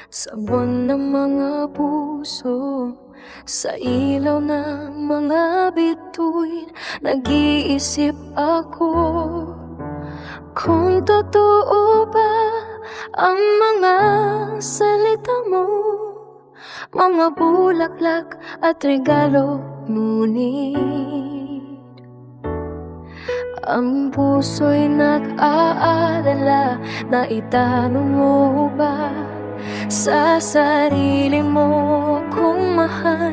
Sa buwan ng mga puso, sa ilaw ng mga bituin, nag-iisip ako kung totoo ba ang mga salita mo, mga bulaklak at regalo. Ngunit ang puso'y nag-aalala na itanong mo ba sa sarili mo kung mahal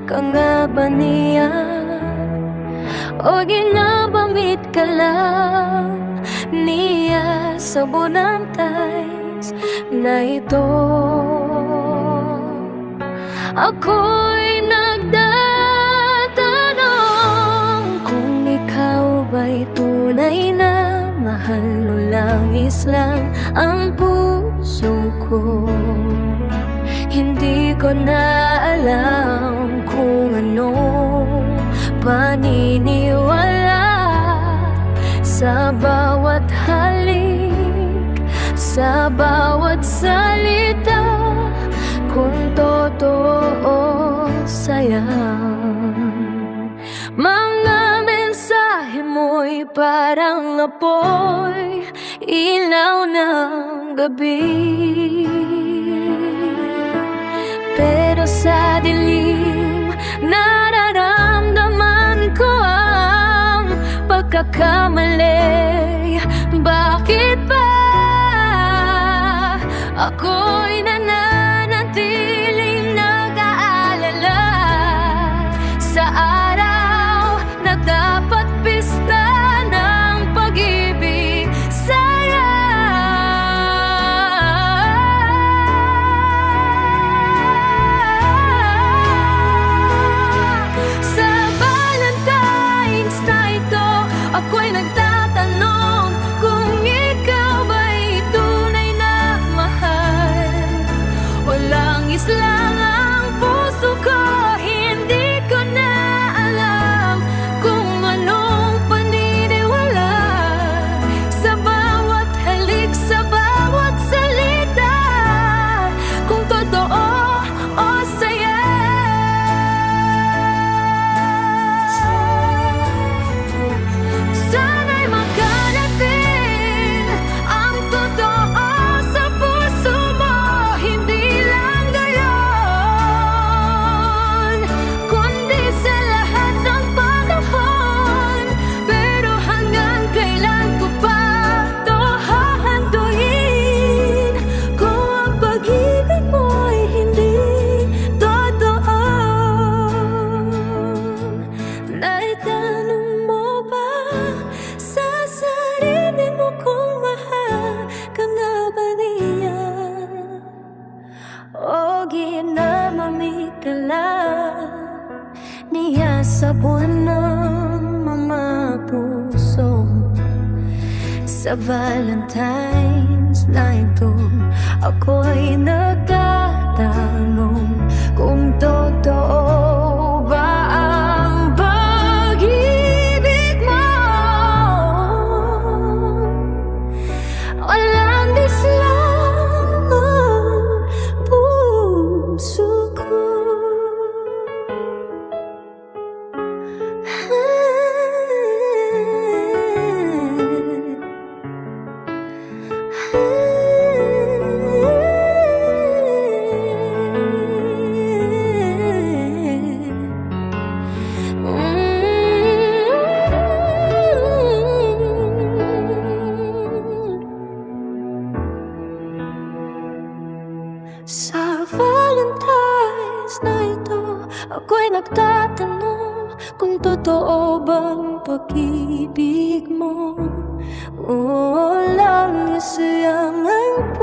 ka nga ba niya, o ginabamit ka lang niya sa bunantays na ito. Ako'y nagtatanong kung ikaw ba'y tunay na mahal o langis lang ang puso ko. Hindi ko na alam kung ano paniniwala sa bawat halik, sa bawat salita, kung totoo sa'yo. Mga mensahe mo'y parang apoy, ilaw ng gabi. Pero sa dilim, nararamdaman ko ang pagkakamali. Bakit ba ako'y nananatiling nag-aalala sa araw na dapat pista ng pag-ibig sa'yo? Sa Valentine's na ito, ako'y nagtatanong kung ikaw ba'y tunay na mahal o langis lang ang puso ko. Hindi ko na alam kung anong paniniwala sa bawat halik, sa bawat salita, kung totoo o saya. Sana'y makarating ang totoo sa puso mo. Hindi lang ngayon, kundi sa lahat ng panahon. Pero hanggang kailan ko pa ito hahanduin kung ang pag-ibig mo'y hindi totoo? Naitanong mo ba sa sarili mo kung mahal ka nga ba niya, o ginamamit ka lang niya sa buwan ng mga puso? Sa Valentine's na ito, ako'y nagtatanong kung totoo ba ang pag-ibig mo, o langis lang ang puso ko. Sa Valentine's na ito, ako'y nagtatanong kung totoo bang pag-ibig mo, o langis lang ang